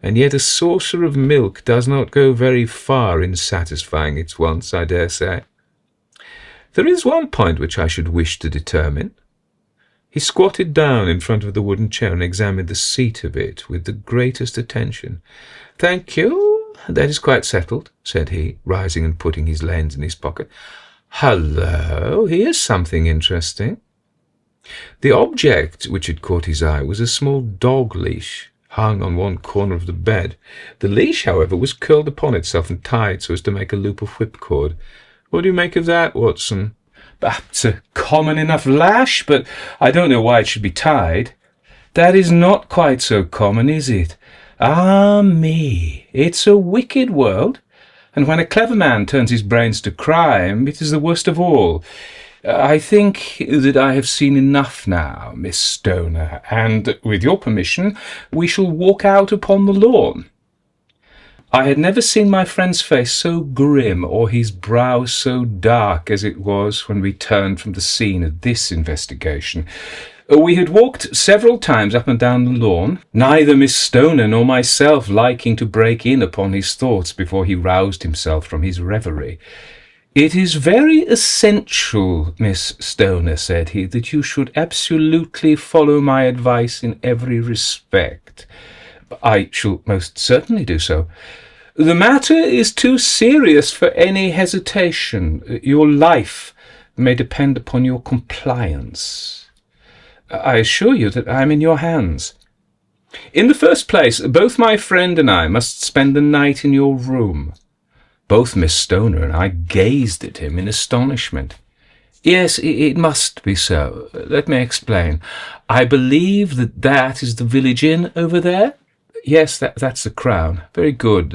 and yet a saucer of milk does not go very far in satisfying its wants, I dare say. There is one point which I should wish to determine." He squatted down in front of the wooden chair and examined the seat of it with the greatest attention. "Thank you, that is quite settled," said he, rising and putting his lens in his pocket. "Hullo, here's something interesting." The object which had caught his eye was a small dog leash hung on one corner of the bed. The leash, however, was curled upon itself and tied so as to make a loop of whipcord. "What do you make of that, Watson?" "It's a common enough lash, but I don't know why it should be tied." "That is not quite so common, is it? Ah me, it's a wicked world, and when a clever man turns his brains to crime, it is the worst of all. I think that I have seen enough now, Miss Stoner, and, with your permission, we shall walk out upon the lawn." I had never seen my friend's face so grim or his brow so dark as it was when we turned from the scene of this investigation. We had walked several times up and down the lawn, neither Miss Stoner nor myself liking to break in upon his thoughts before he roused himself from his reverie. "It is very essential, Miss Stoner," said he, "that you should absolutely follow my advice in every respect." "I shall most certainly do so." "The matter is too serious for any hesitation. Your life may depend upon your compliance. I assure you that I am in your hands. In the first place, both my friend and I must spend the night in your room." Both Miss Stoner and I gazed at him in astonishment. "Yes, it must be so. Let me explain. I believe that is the village inn over there?" "Yes, that's the Crown." "Very good.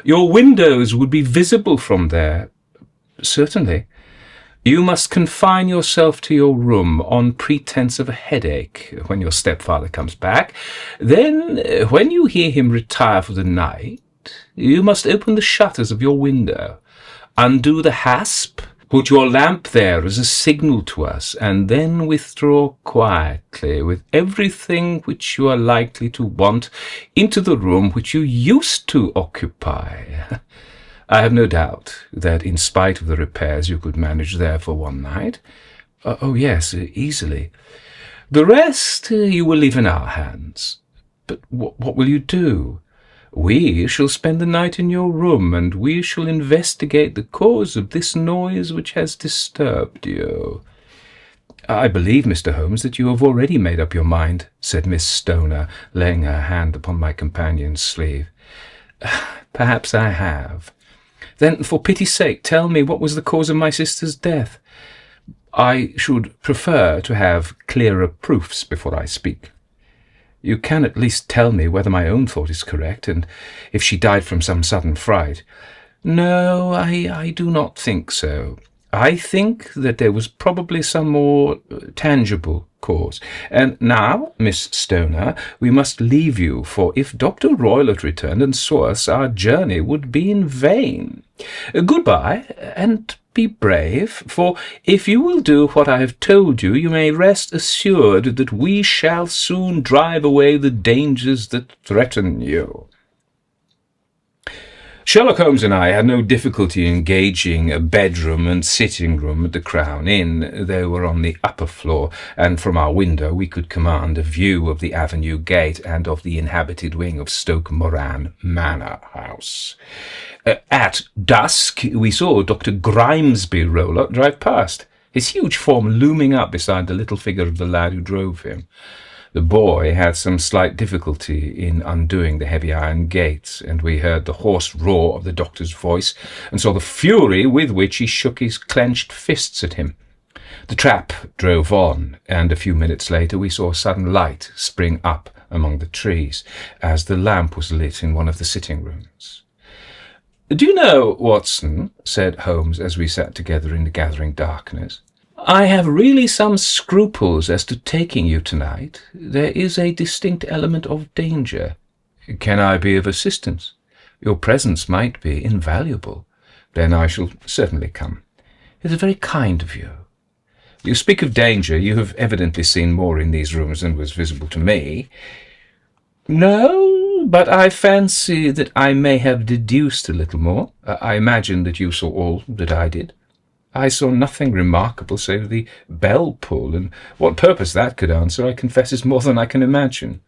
Your windows would be visible from there?" "Certainly." "You must confine yourself to your room on pretence of a headache when your stepfather comes back. Then, when you hear him retire for the night, you must open the shutters of your window, undo the hasp, put your lamp there as a signal to us, and then withdraw quietly with everything which you are likely to want into the room which you used to occupy. I have no doubt that in spite of the repairs you could manage there for one night." "Oh, yes, easily." "The rest you will leave in our hands. But what will you do? We shall spend the night in your room, and we shall investigate the cause of this noise which has disturbed you." "I believe, Mr. Holmes, that you have already made up your mind," said Miss Stoner, laying her hand upon my companion's sleeve. "Perhaps I have. Then, for pity's sake, tell me what was the cause of my sister's death. I should prefer to have clearer proofs before I speak. You can at least tell me whether my own thought is correct, and if she died from some sudden fright." "No, I do not think so. I think that there was probably some more tangible cause. And now, Miss Stoner, we must leave you, for if Dr. Roylott returned and saw us, our journey would be in vain. Goodbye, and be brave, for if you will do what I have told you, you may rest assured that we shall soon drive away the dangers that threaten you." Sherlock Holmes and I had no difficulty in engaging a bedroom and sitting room at the Crown Inn. They were on the upper floor, and from our window we could command a view of the avenue gate and of the inhabited wing of Stoke Moran Manor House. At dusk we saw Dr. Grimesby Roylott drive past, his huge form looming up beside the little figure of the lad who drove him. The boy had some slight difficulty in undoing the heavy iron gates, and we heard the hoarse roar of the doctor's voice and saw the fury with which he shook his clenched fists at him. The trap drove on, and a few minutes later we saw a sudden light spring up among the trees as the lamp was lit in one of the sitting rooms. "Do you know, Watson," said Holmes as we sat together in the gathering darkness, "I have really some scruples as to taking you tonight. There is a distinct element of danger." "Can I be of assistance? Your presence might be invaluable." "Then I shall certainly come." "It is very kind of you." "You speak of danger. You have evidently seen more in these rooms than was visible to me." "No, but I fancy that I may have deduced a little more. I imagine that you saw all that I did." "I saw nothing remarkable save the bell pull, and what purpose that could answer, I confess, is more than I can imagine."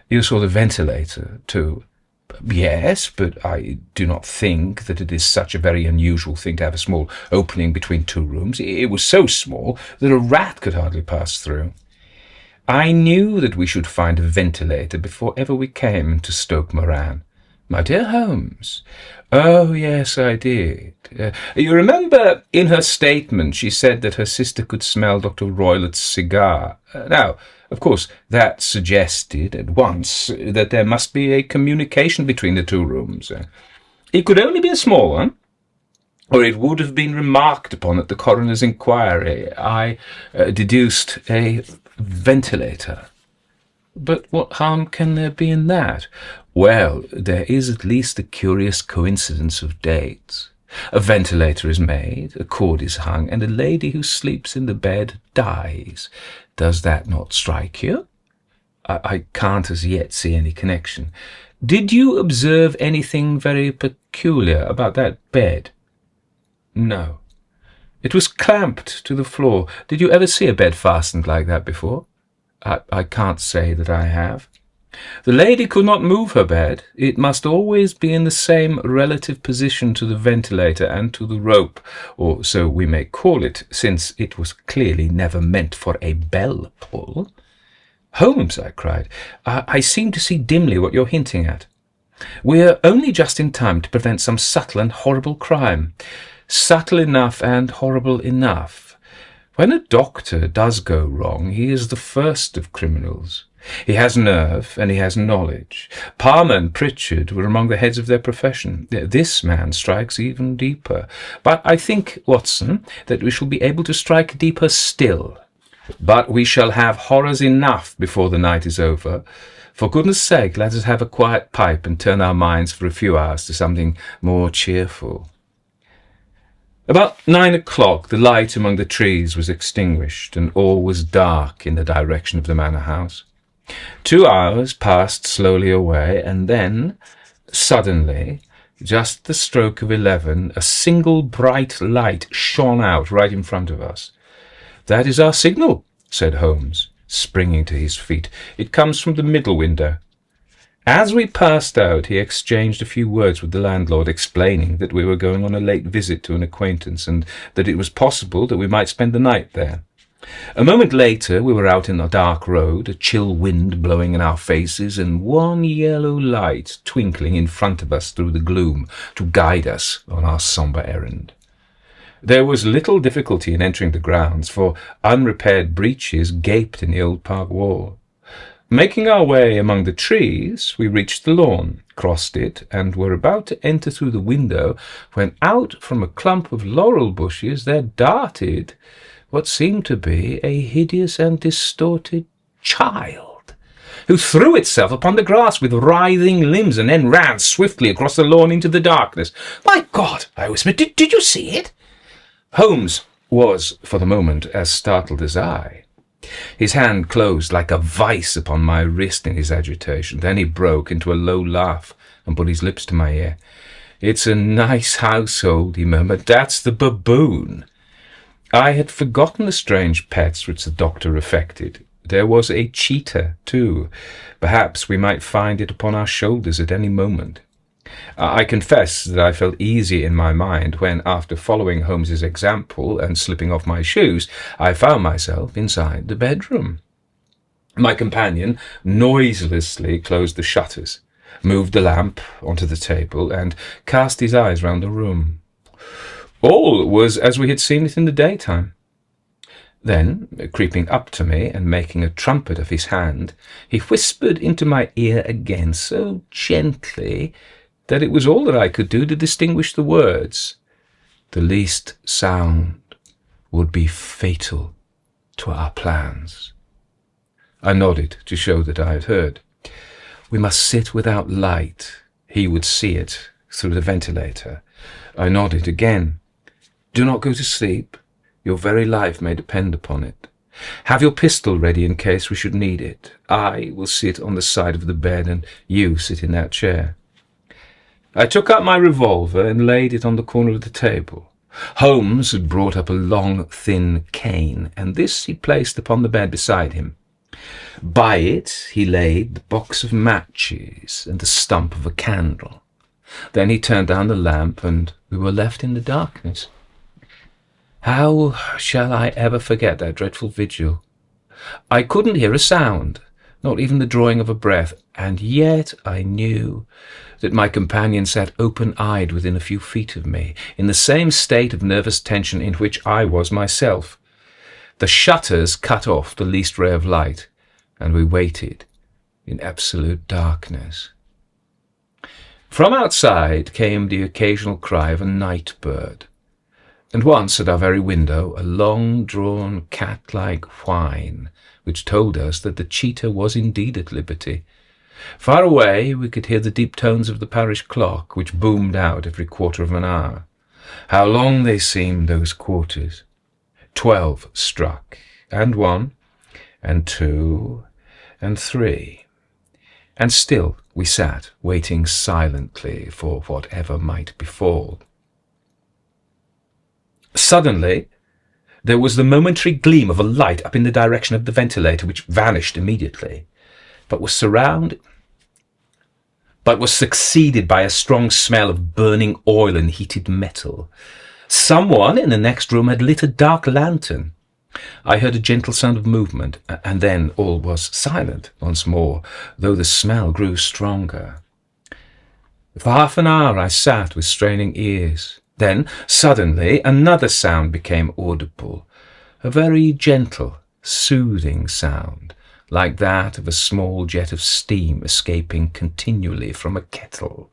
"You saw the ventilator, too?" "Yes, but I do not think that it is such a very unusual thing to have a small opening between two rooms. It was so small that a rat could hardly pass through." "I knew that we should find a ventilator before ever we came to Stoke Moran." "My dear Holmes." "Oh, yes, I did. You remember in her statement she said that her sister could smell Dr. Roylott's cigar. Now, of course, that suggested at once that there must be a communication between the two rooms. It could only be a small one, or it would have been remarked upon at the coroner's inquiry. I deduced a ventilator." "But what harm can there be in that?" "Well, there is at least a curious coincidence of dates. A ventilator is made, a cord is hung, and a lady who sleeps in the bed dies. Does that not strike you?" I can't as yet see any connection." "Did you observe anything very peculiar about that bed?" "No." "It was clamped to the floor. Did you ever see a bed fastened like that before?" I can't say that I have." "The lady could not move her bed. It must always be in the same relative position to the ventilator and to the rope, or so we may call it, since it was clearly never meant for a bell pull." "Holmes," I cried, I seem to see dimly what you're hinting at. We're only just in time to prevent some subtle and horrible crime. Subtle enough and horrible enough. When a doctor does go wrong, he is the first of criminals. He has nerve and he has knowledge. Palmer and Pritchard were among the heads of their profession. This man strikes even deeper. But I think, Watson, that we shall be able to strike deeper still. But we shall have horrors enough before the night is over. For goodness' sake, let us have a quiet pipe and turn our minds for a few hours to something more cheerful." About 9 o'clock, the light among the trees was extinguished, and all was dark in the direction of the manor house. 2 hours passed slowly away, and then, suddenly, just the stroke of 11, a single bright light shone out right in front of us. "That is our signal," said Holmes, springing to his feet. "It comes from the middle window." As we passed out, he exchanged a few words with the landlord, explaining that we were going on a late visit to an acquaintance and that it was possible that we might spend the night there. A moment later, we were out in a dark road, a chill wind blowing in our faces, and one yellow light twinkling in front of us through the gloom to guide us on our sombre errand. There was little difficulty in entering the grounds, for unrepaired breaches gaped in the old park wall. Making our way among the trees, we reached the lawn, crossed it, and were about to enter through the window when out from a clump of laurel bushes there darted what seemed to be a hideous and distorted child, who threw itself upon the grass with writhing limbs and then ran swiftly across the lawn into the darkness. "My God!" I whispered. Did you see it?" Holmes was, for the moment, as startled as I. His hand closed like a vice upon my wrist in his agitation. Then he broke into a low laugh and put his lips to my ear. "It's a nice household," he murmured. "That's the baboon." I had forgotten the strange pets which the doctor affected. There was a cheetah, too. Perhaps we might find it upon our shoulders at any moment. I confess that I felt easy in my mind when, after following Holmes's example and slipping off my shoes, I found myself inside the bedroom. My companion noiselessly closed the shutters, moved the lamp onto the table, and cast his eyes round the room. All was as we had seen it in the daytime. Then, creeping up to me and making a trumpet of his hand, he whispered into my ear again so gently that it was all that I could do to distinguish the words. "The least sound would be fatal to our plans." I nodded to show that I had heard. "We must sit without light. He would see it through the ventilator." I nodded again. "Do not go to sleep. Your very life may depend upon it. Have your pistol ready in case we should need it. I will sit on the side of the bed and you sit in that chair." I took out my revolver and laid it on the corner of the table. Holmes had brought up a long, thin cane, and this he placed upon the bed beside him. By it he laid the box of matches and the stump of a candle. Then he turned down the lamp, and we were left in the darkness. How shall I ever forget that dreadful vigil? I couldn't hear a sound, not even the drawing of a breath, and yet I knew that my companion sat open-eyed within a few feet of me, in the same state of nervous tension in which I was myself. The shutters cut off the least ray of light, and we waited in absolute darkness. From outside came the occasional cry of a night bird, and once at our very window a long-drawn cat-like whine, which told us that the cheetah was indeed at liberty. Far away we could hear the deep tones of the parish clock, which boomed out every quarter of an hour. How long they seemed, those quarters! 12 struck, and 1, and 2, and 3. And still we sat, waiting silently for whatever might befall. Suddenly there was the momentary gleam of a light up in the direction of the ventilator, which vanished immediately, but was succeeded by a strong smell of burning oil and heated metal. Someone in the next room had lit a dark lantern. I heard a gentle sound of movement, and then all was silent once more, though the smell grew stronger. For half an hour I sat with straining ears. Then, suddenly, another sound became audible, a very gentle, soothing sound, like that of a small jet of steam escaping continually from a kettle.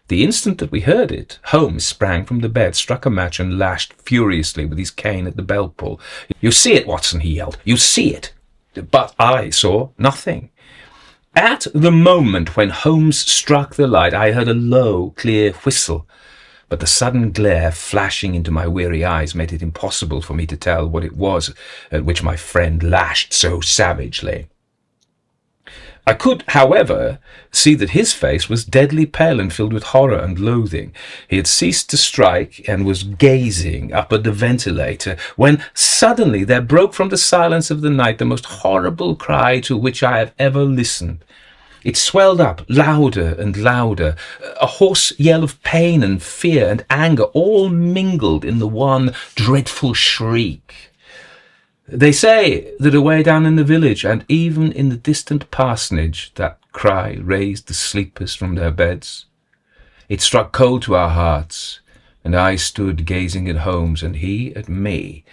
The instant that we heard it, Holmes sprang from the bed, struck a match, and lashed furiously with his cane at the bell-pull. "You see it, Watson," he yelled. "You see it." But I saw nothing. At the moment when Holmes struck the light, I heard a low, clear whistle, but the sudden glare flashing into my weary eyes made it impossible for me to tell what it was at which my friend lashed so savagely. I could, however, see that his face was deadly pale and filled with horror and loathing. He had ceased to strike and was gazing up at the ventilator, when suddenly there broke from the silence of the night the most horrible cry to which I have ever listened. It swelled up louder and louder, a hoarse yell of pain and fear and anger all mingled in the one dreadful shriek. They say that away down in the village and even in the distant parsonage that cry raised the sleepers from their beds. It struck cold to our hearts, and I stood gazing at Holmes and he at me,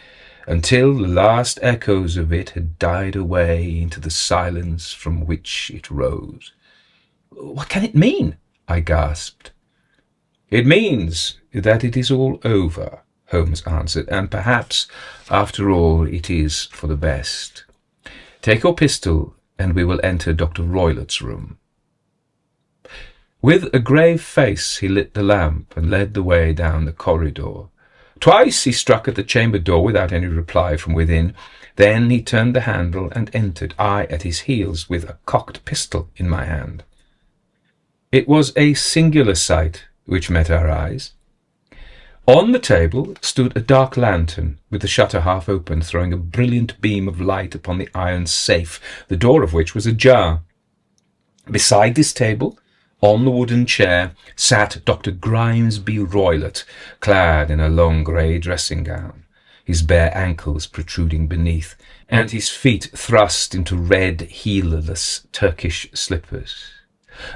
until the last echoes of it had died away into the silence from which it rose. "What can it mean?" I gasped. "It means that it is all over," Holmes answered, "and perhaps, after all, it is for the best. Take your pistol, and we will enter Dr. Roylott's room." With a grave face he lit the lamp and led the way down the corridor. Twice he struck at the chamber door without any reply from within. Then he turned the handle and entered, I at his heels with a cocked pistol in my hand. It was a singular sight which met our eyes. On the table stood a dark lantern, with the shutter half open, throwing a brilliant beam of light upon the iron safe, the door of which was ajar. Beside this table, on the wooden chair, sat Dr. Grimesby Roylott, clad in a long grey dressing-gown, his bare ankles protruding beneath, and his feet thrust into red, heelless Turkish slippers.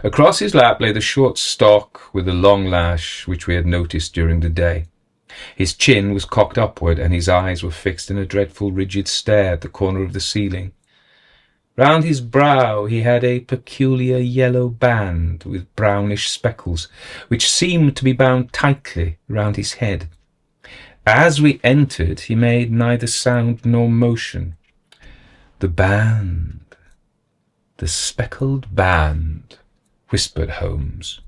Across his lap lay the short stock with the long lash which we had noticed during the day. His chin was cocked upward, and his eyes were fixed in a dreadful rigid stare at the corner of the ceiling. Round his brow he had a peculiar yellow band with brownish speckles, which seemed to be bound tightly round his head. As we entered, he made neither sound nor motion. "The band, the speckled band," whispered Holmes.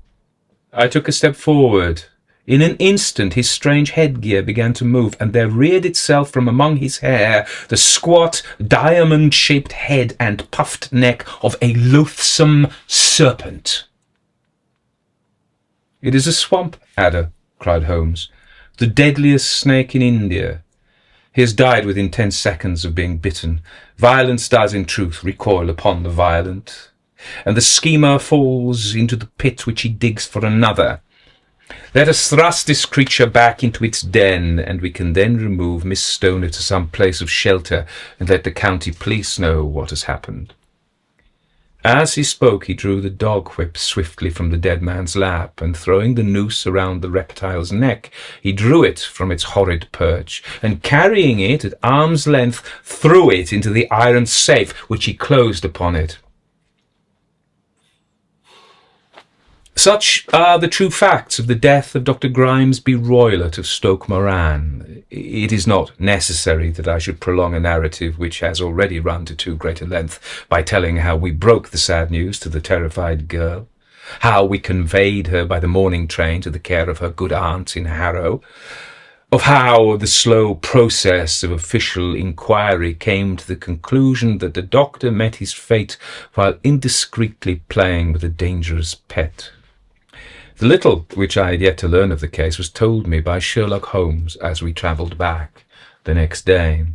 I took a step forward. In an instant his strange headgear began to move, and there reared itself from among his hair the squat, diamond-shaped head and puffed neck of a loathsome serpent. "It is a swamp adder," cried Holmes, "the deadliest snake in India. He has died within 10 seconds of being bitten. Violence does, in truth, recoil upon the violent, and the schemer falls into the pit which he digs for another. Let us thrust this creature back into its den, and we can then remove Miss Stoner to some place of shelter and let the county police know what has happened." As he spoke, he drew the dog whip swiftly from the dead man's lap, and throwing the noose around the reptile's neck, he drew it from its horrid perch, and carrying it at arm's length, threw it into the iron safe, which he closed upon it. Such are the true facts of the death of Dr. Grimesby Roylott of Stoke Moran. It is not necessary that I should prolong a narrative which has already run to too great a length by telling how we broke the sad news to the terrified girl, how we conveyed her by the morning train to the care of her good aunt in Harrow, of how the slow process of official inquiry came to the conclusion that the doctor met his fate while indiscreetly playing with a dangerous pet. The little which I had yet to learn of the case was told me by Sherlock Holmes as we travelled back the next day.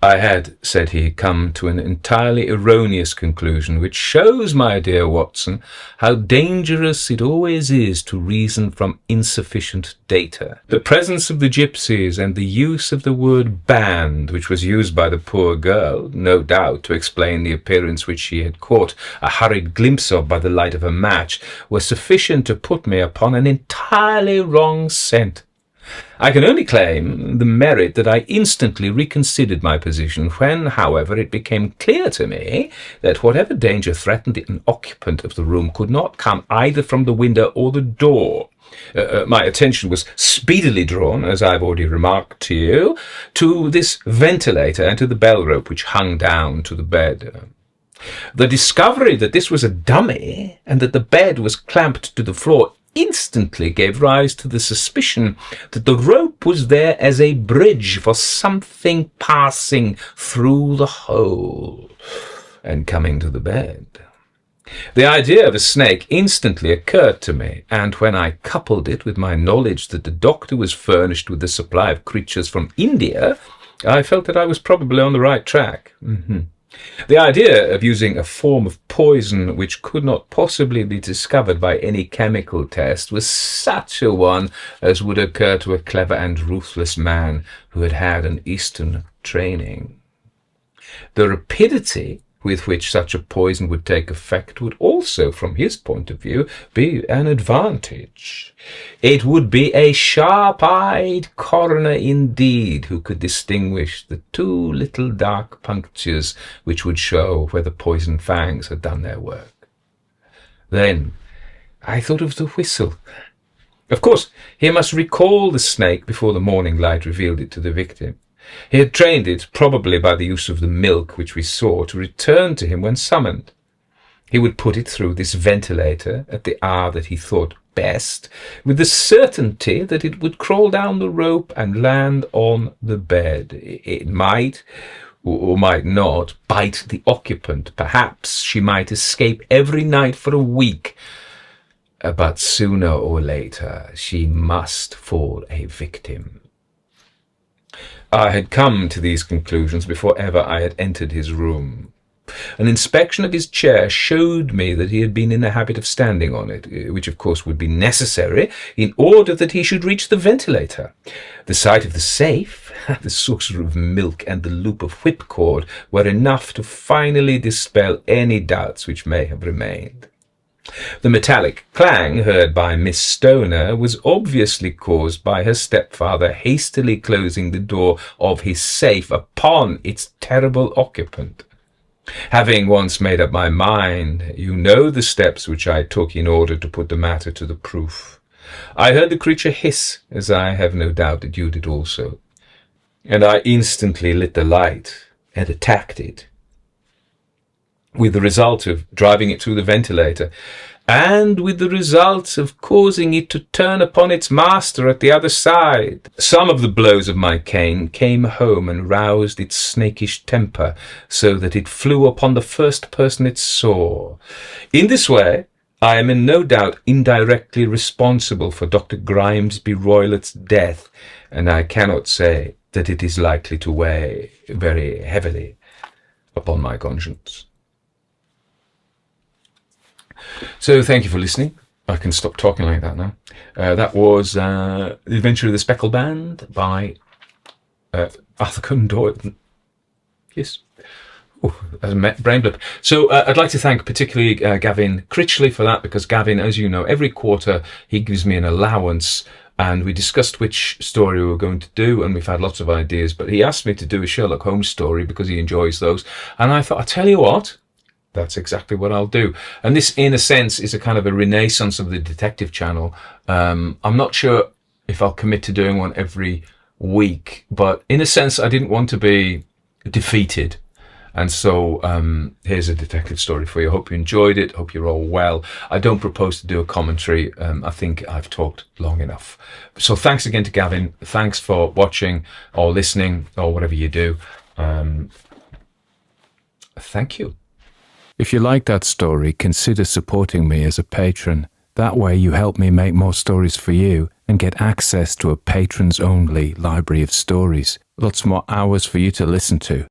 "I had," said he, "come to an entirely erroneous conclusion, which shows, my dear Watson, how dangerous it always is to reason from insufficient data. The presence of the gypsies and the use of the word band, which was used by the poor girl, no doubt to explain the appearance which she had caught a hurried glimpse of by the light of a match, were sufficient to put me upon an entirely wrong scent. I can only claim the merit that I instantly reconsidered my position when, however, it became clear to me that whatever danger threatened an occupant of the room could not come either from the window or the door. My attention was speedily drawn, as I have already remarked to you, to this ventilator and to the bell rope which hung down to the bed. The discovery that this was a dummy and that the bed was clamped to the floor instantly gave rise to the suspicion that the rope was there as a bridge for something passing through the hole and coming to the bed. The idea of a snake instantly occurred to me, and when I coupled it with my knowledge that the doctor was furnished with a supply of creatures from India, I felt that I was probably on the right track. The idea of using a form of poison which could not possibly be discovered by any chemical test was such a one as would occur to a clever and ruthless man who had had an Eastern training. The rapidity with which such a poison would take effect would also, from his point of view, be an advantage. It would be a sharp-eyed coroner indeed who could distinguish the two little dark punctures which would show where the poison fangs had done their work. Then I thought of the whistle. Of course, he must recall the snake before the morning light revealed it to the victim. He had trained it, probably by the use of the milk which we saw, to return to him when summoned. He would put it through this ventilator at the hour that he thought best, with the certainty that it would crawl down the rope and land on the bed. It might, or might not, bite the occupant. Perhaps she might escape every night for a week. But sooner or later she must fall a victim. I had come to these conclusions before ever I had entered his room. An inspection of his chair showed me that he had been in the habit of standing on it, which of course would be necessary in order that he should reach the ventilator. The sight of the safe, the saucer of milk, and the loop of whipcord were enough to finally dispel any doubts which may have remained. The metallic clang heard by Miss Stoner was obviously caused by her stepfather hastily closing the door of his safe upon its terrible occupant. Having once made up my mind, you know the steps which I took in order to put the matter to the proof. I heard the creature hiss, as I have no doubt that you did also, and I instantly lit the light and attacked it, with the result of driving it through the ventilator, and with the result of causing it to turn upon its master at the other side. Some of the blows of my cane came home and roused its snakish temper, so that it flew upon the first person it saw. In this way, I am in no doubt indirectly responsible for Dr. Grimesby Roylett's death, and I cannot say that it is likely to weigh very heavily upon my conscience. So thank you for listening. I can stop talking like that now. That was The Adventure of the Speckled Band by Arthur Conan Doyle. Yes. Oh, that's a brain blip. So I'd like to thank particularly Gavin Critchley for that, because Gavin, as you know, every quarter he gives me an allowance, and we discussed which story we were going to do, and we've had lots of ideas, but he asked me to do a Sherlock Holmes story because he enjoys those, and I thought, I'll tell you what, that's exactly what I'll do. And this, in a sense, is a kind of a renaissance of the detective channel. I'm not sure if I'll commit to doing one every week, but in a sense, I didn't want to be defeated. And so here's a detective story for you. Hope you enjoyed it. Hope you're all well. I don't propose to do a commentary. I think I've talked long enough. So thanks again to Gavin. Thanks for watching or listening or whatever you do. Thank you. If you like that story, consider supporting me as a patron. That way you help me make more stories for you and get access to a patrons-only library of stories. Lots more hours for you to listen to.